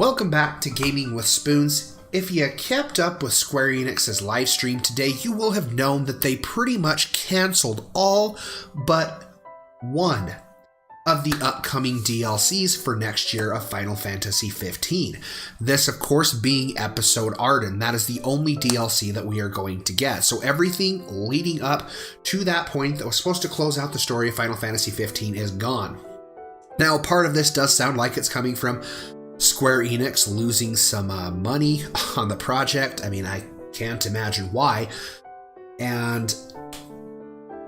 Welcome back to Gaming with Spoons. If you kept up with Square Enix's livestream today, you will have known that they pretty much cancelled all but one of the upcoming DLCs for next year of Final Fantasy XV. This, of course, being Episode Arden. That is the only DLC that we are going to get. So everything leading up to that point that was supposed to close out the story of Final Fantasy XV is gone. Now, part of this does sound like it's coming from Square Enix losing some money on the project. I mean, I can't imagine why. And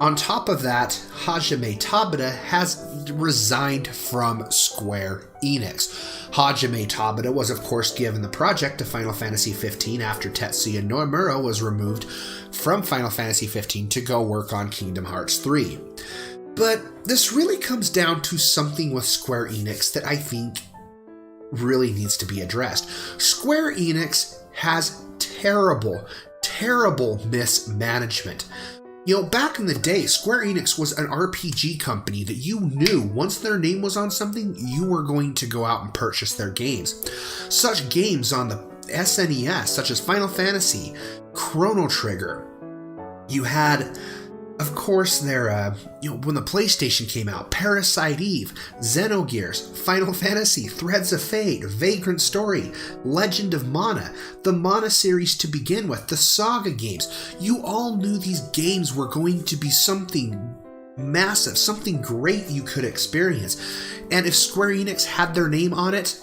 on top of that, Hajime Tabata has resigned from Square Enix. Hajime Tabata was, of course, given the project to Final Fantasy XV after Tetsuya Nomura was removed from Final Fantasy XV to go work on Kingdom Hearts 3. But this really comes down to something with Square Enix that I think really needs to be addressed. Square Enix has terrible mismanagement. You know, back in the day, Square Enix was an RPG company that you knew once their name was on something, you were going to go out and purchase their games. Such games on the SNES, such as Final Fantasy, Chrono Trigger. You had, of course, when the PlayStation came out, Parasite Eve, Xenogears, Final Fantasy, Threads of Fate, Vagrant Story, Legend of Mana, the Mana series to begin with, the Saga games. You all knew these games were going to be something massive, something great you could experience. And if Square Enix had their name on it,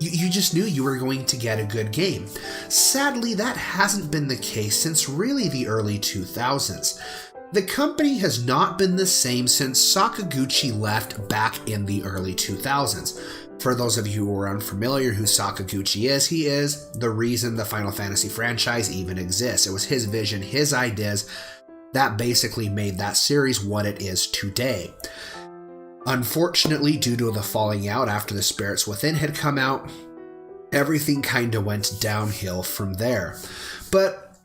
you just knew you were going to get a good game. Sadly, that hasn't been the case since really the early 2000s. The company has not been the same since Sakaguchi left back in the early 2000s. For those of you who are unfamiliar who Sakaguchi is, he is the reason the Final Fantasy franchise even exists. It was his vision, his ideas, that basically made that series what it is today. Unfortunately, due to the falling out after The Spirits Within had come out, everything kind of went downhill from there. But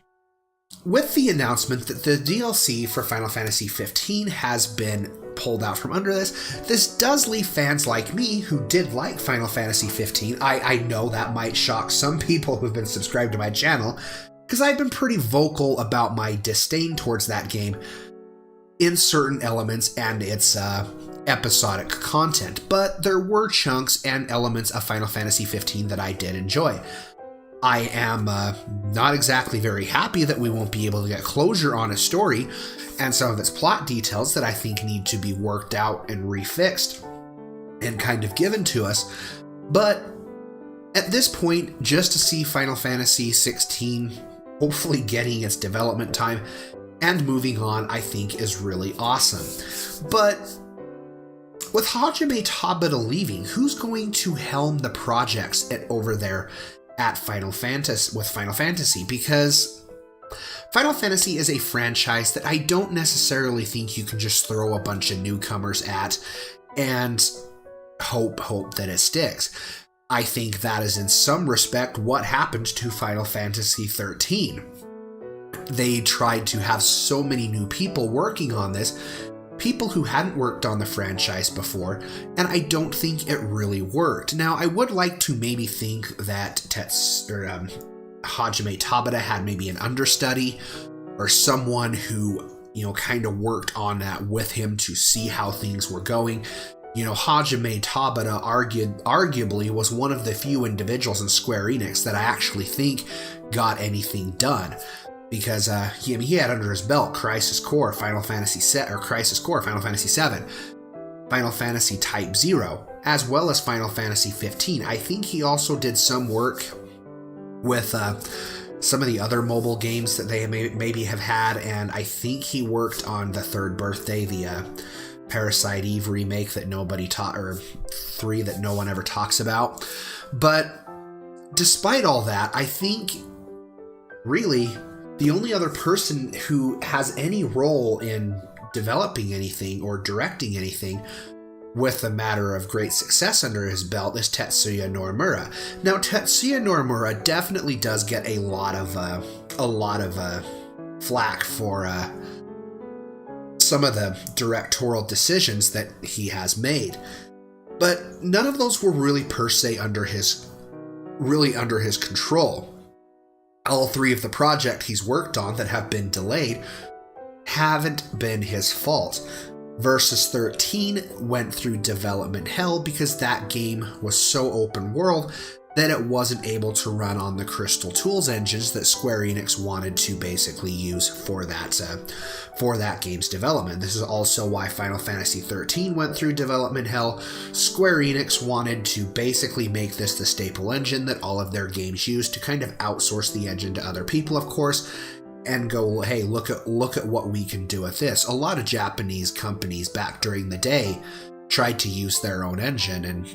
with the announcement that the DLC for Final Fantasy XV has been pulled out from under this does leave fans like me who did like Final Fantasy XV. I know that might shock some people who've been subscribed to my channel, because I've been pretty vocal about my disdain towards that game in certain elements and its episodic content, but there were chunks and elements of Final Fantasy XV that I did enjoy. I am not exactly very happy that we won't be able to get closure on a story and some of its plot details that I think need to be worked out and refixed and kind of given to us, but at this point, just to see Final Fantasy XVI hopefully getting its development time and moving on, I think is really awesome. But with Hajime Tabata leaving, who's going to helm the projects over there at Final Fantasy? Because Final Fantasy is a franchise that I don't necessarily think you can just throw a bunch of newcomers at and hope that it sticks. I think that is in some respect what happened to Final Fantasy XIII. They tried to have so many new people working on this, people who hadn't worked on the franchise before, and I don't think it really worked. Now, I would like to maybe think that Hajime Tabata had maybe an understudy or someone who, kind of worked on that with him to see how things were going. Hajime Tabata arguably was one of the few individuals in Square Enix that I actually think got anything done. Because he had under his belt Crisis Core, Final Fantasy VII, Final Fantasy Type 0, as well as Final Fantasy XV. I think he also did some work with some of the other mobile games that they maybe have had, and I think he worked on the Third Birthday, the Parasite Eve remake that nobody or 3 that no one ever talks about. But despite all that, I think really the only other person who has any role in developing anything or directing anything with a matter of great success under his belt is Tetsuya Nomura. Now, Tetsuya Nomura definitely does get a lot of flack for some of the directorial decisions that he has made. But none of those were really per se under his control. All 3 of the projects he's worked on that have been delayed haven't been his fault. Versus 13 went through development hell because that game was so open world that it wasn't able to run on the Crystal Tools engines that Square Enix wanted to basically use for that game's development. This is also why Final Fantasy XIII went through development hell. Square Enix wanted to basically make this the staple engine that all of their games use, to kind of outsource the engine to other people, of course, and go, hey, look at what we can do with this. A lot of Japanese companies back during the day tried to use their own engine, and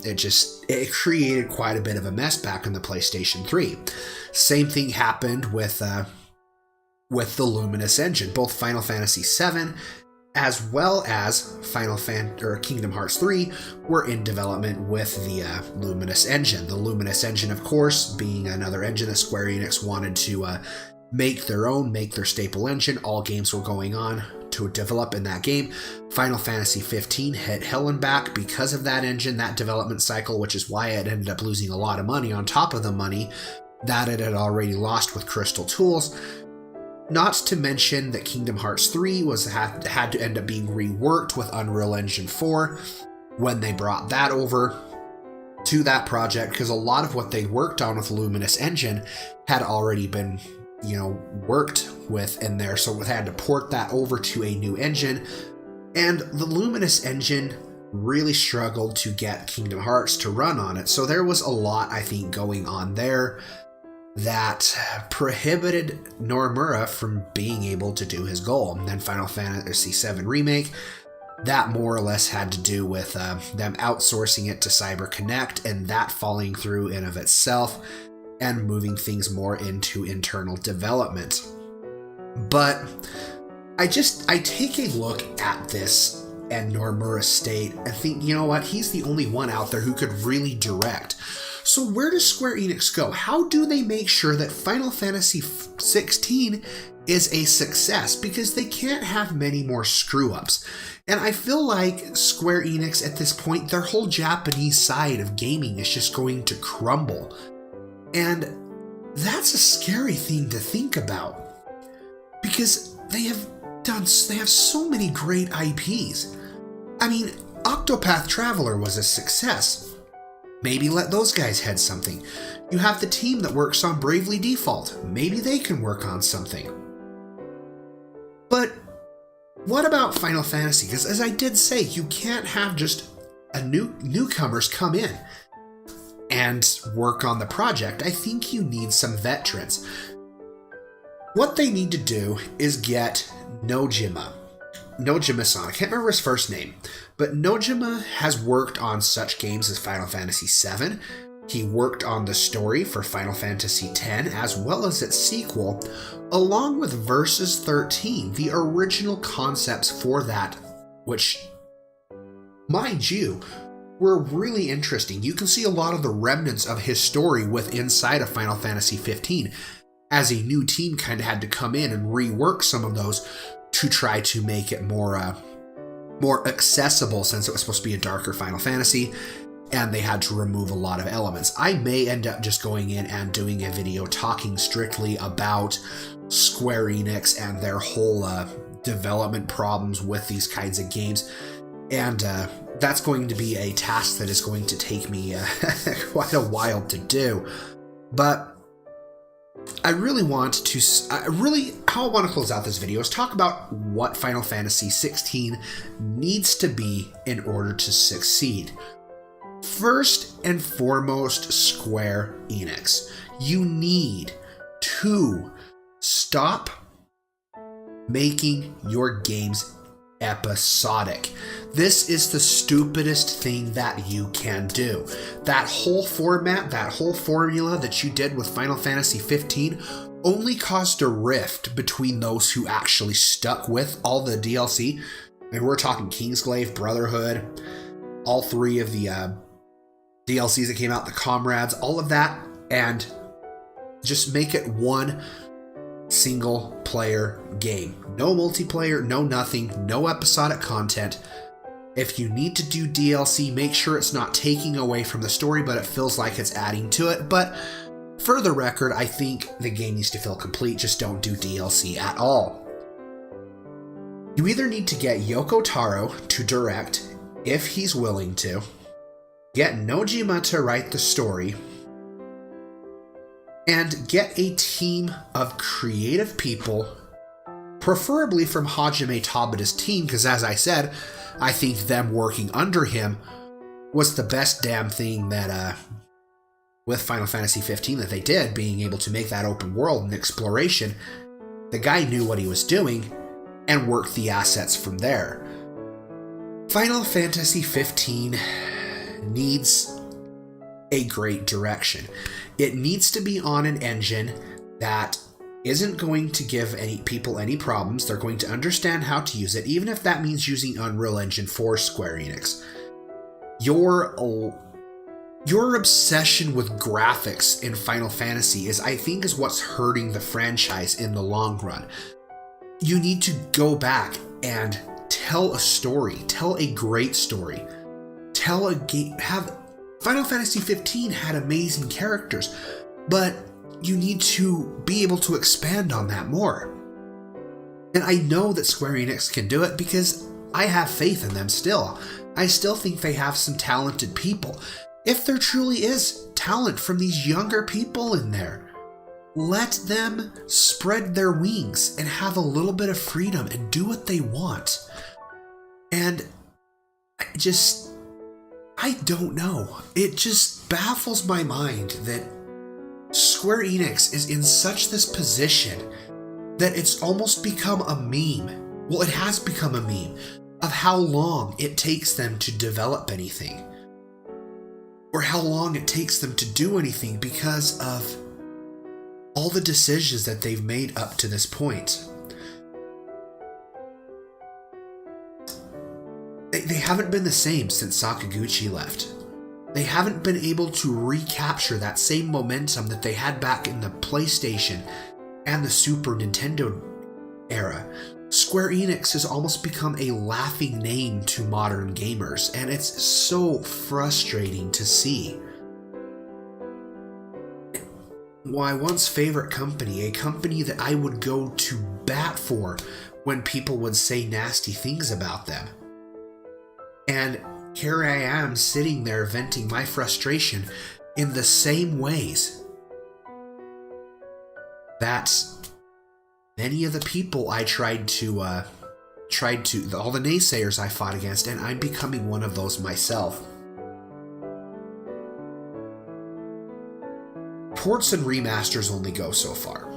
it created quite a bit of a mess back in the PlayStation 3. Same thing happened with the Luminous engine. Both Final Fantasy VII as well as Kingdom Hearts 3 were in development with the Luminous engine. The Luminous engine, of course, being another engine that Square Enix wanted to make their staple engine. All games were going on to develop in that game. Final Fantasy XV hit hell and back because of that engine, that development cycle, which is why it ended up losing a lot of money on top of the money that it had already lost with Crystal Tools. Not to mention that Kingdom Hearts 3 had to end up being reworked with Unreal Engine 4 when they brought that over to that project, because a lot of what they worked on with Luminous engine had already been worked with in there, so it had to port that over to a new engine. And the Luminous engine really struggled to get Kingdom Hearts to run on it, so there was a lot, I think, going on there that prohibited Normura from being able to do his goal. And then Final Fantasy VII Remake, that more or less had to do with them outsourcing it to CyberConnect, and that falling through in of itself, and moving things more into internal development. But I take a look at this and Normura's state and think, you know what, he's the only one out there who could really direct. So where does Square Enix go? How do they make sure that Final Fantasy XVI is a success? Because they can't have many more screw-ups. And I feel like Square Enix at this point, their whole Japanese side of gaming is just going to crumble. And that's a scary thing to think about, because they have so many great IPs. I mean, Octopath Traveler was a success. Maybe let those guys head something. You have the team that works on Bravely Default. Maybe they can work on something. But what about Final Fantasy? Because as I did say, you can't have just newcomers come in and work on the project. I think you need some veterans. What they need to do is get Nojima-san. I can't remember his first name, but Nojima has worked on such games as Final Fantasy VII. He worked on the story for Final Fantasy X as well as its sequel, along with Versus 13, the original concepts for that, which, mind you, were really interesting. You can see a lot of the remnants of his story inside of Final Fantasy XV, as a new team kind of had to come in and rework some of those to try to make it more accessible, since it was supposed to be a darker Final Fantasy, and they had to remove a lot of elements. I may end up just going in and doing a video talking strictly about Square Enix and their whole development problems with these kinds of games, and that's going to be a task that is going to take me quite a while to do. But how I want to close out this video is talk about what Final Fantasy XVI needs to be in order to succeed. First and foremost, Square Enix, you need to stop making your games episodic. This is the stupidest thing that you can do. That whole format, that whole formula that you did with Final Fantasy XV only caused a rift between those who actually stuck with all the DLC. And we're talking Kingsglaive, Brotherhood, all 3 of the DLCs that came out, the Comrades, all of that, and just make it one single player game. No multiplayer, no nothing, no episodic content. If you need to do DLC, make sure it's not taking away from the story, but it feels like it's adding to it. But for the record, I think the game needs to feel complete. Just don't do DLC at all. You either need to get Yoko Taro to direct, if he's willing to, get Nojima to write the story, and get a team of creative people, preferably from Hajime Tabata's team, because as I said, I think them working under him was the best damn thing that, with Final Fantasy XV that they did, being able to make that open world and exploration. The guy knew what he was doing and worked the assets from there. Final Fantasy XV needs a great direction. It needs to be on an engine that isn't going to give any people any problems. They're going to understand how to use it, even if that means using Unreal Engine for Square Enix. Your obsession with graphics in Final Fantasy I think is what's hurting the franchise in the long run. You need to go back and tell a story, tell a great story, tell a game. Final Fantasy XV had amazing characters, but you need to be able to expand on that more. And I know that Square Enix can do it because I have faith in them still. I still think they have some talented people. If there truly is talent from these younger people in there, let them spread their wings and have a little bit of freedom and do what they want. And I don't know. It just baffles my mind that Square Enix is in such this position that it's almost become a meme. Well, it has become a meme of how long it takes them to develop anything, or how long it takes them to do anything because of all the decisions that they've made up to this point. They haven't been the same since Sakaguchi left. They haven't been able to recapture that same momentum that they had back in the PlayStation and the Super Nintendo era. Square Enix has almost become a laughing name to modern gamers, and it's so frustrating to see. My once favorite company, a company that I would go to bat for when people would say nasty things about them. And here I am sitting there venting my frustration in the same ways that many of the people I tried to, all the naysayers I fought against, and I'm becoming one of those myself. Ports and remasters only go so far.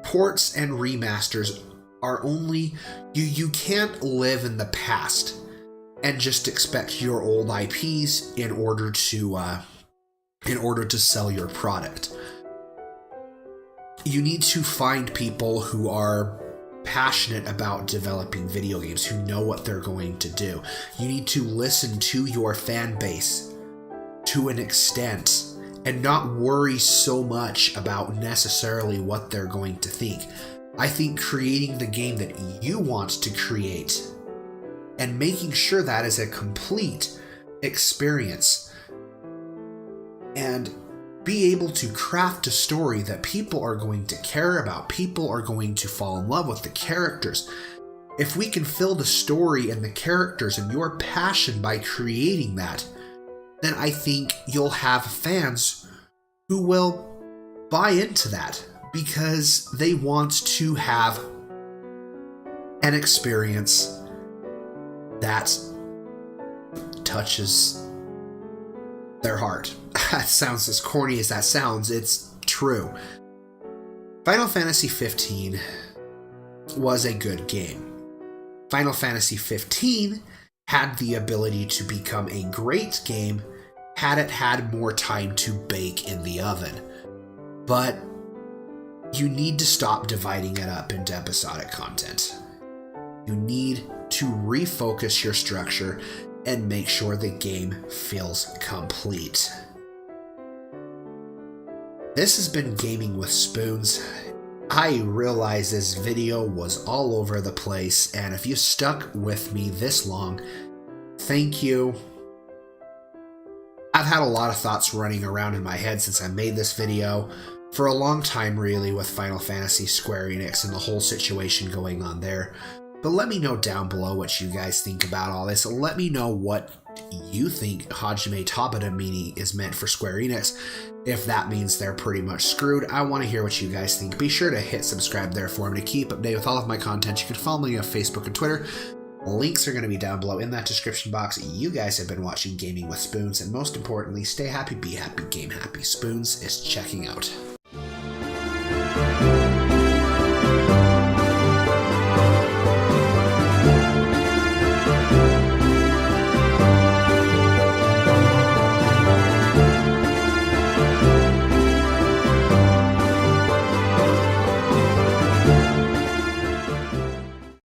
Ports and remasters are only... You can't live in the past and just expect your old IPs in order to sell your product. You need to find people who are passionate about developing video games, who know what they're going to do. You need to listen to your fan base to an extent and not worry so much about necessarily what they're going to think. I think creating the game that you want to create and making sure that is a complete experience and be able to craft a story that people are going to care about, people are going to fall in love with the characters. If we can fill the story and the characters and your passion by creating that, then I think you'll have fans who will buy into that because they want to have an experience that touches their heart. That sounds as corny as that sounds, it's true. Final Fantasy XV was a good game. Final Fantasy XV had the ability to become a great game had it had more time to bake in the oven. But you need to stop dividing it up into episodic content. You need to refocus your structure and make sure the game feels complete. This has been Gaming with Spoons. I realize this video was all over the place, and if you stuck with me this long, thank you. I've had a lot of thoughts running around in my head since I made this video for a long time, really, with Final Fantasy, Square Enix, and the whole situation going on there. But let me know down below what you guys think about all this. Let me know what you think Hajime Tabata meaning is meant for Square Enix. If that means they're pretty much screwed, I want to hear what you guys think. Be sure to hit subscribe there for me to keep updated with all of my content. You can follow me on Facebook and Twitter. Links are going to be down below in that description box. You guys have been watching Gaming with Spoons, and most importantly, stay happy, be happy, game happy. Spoons is checking out.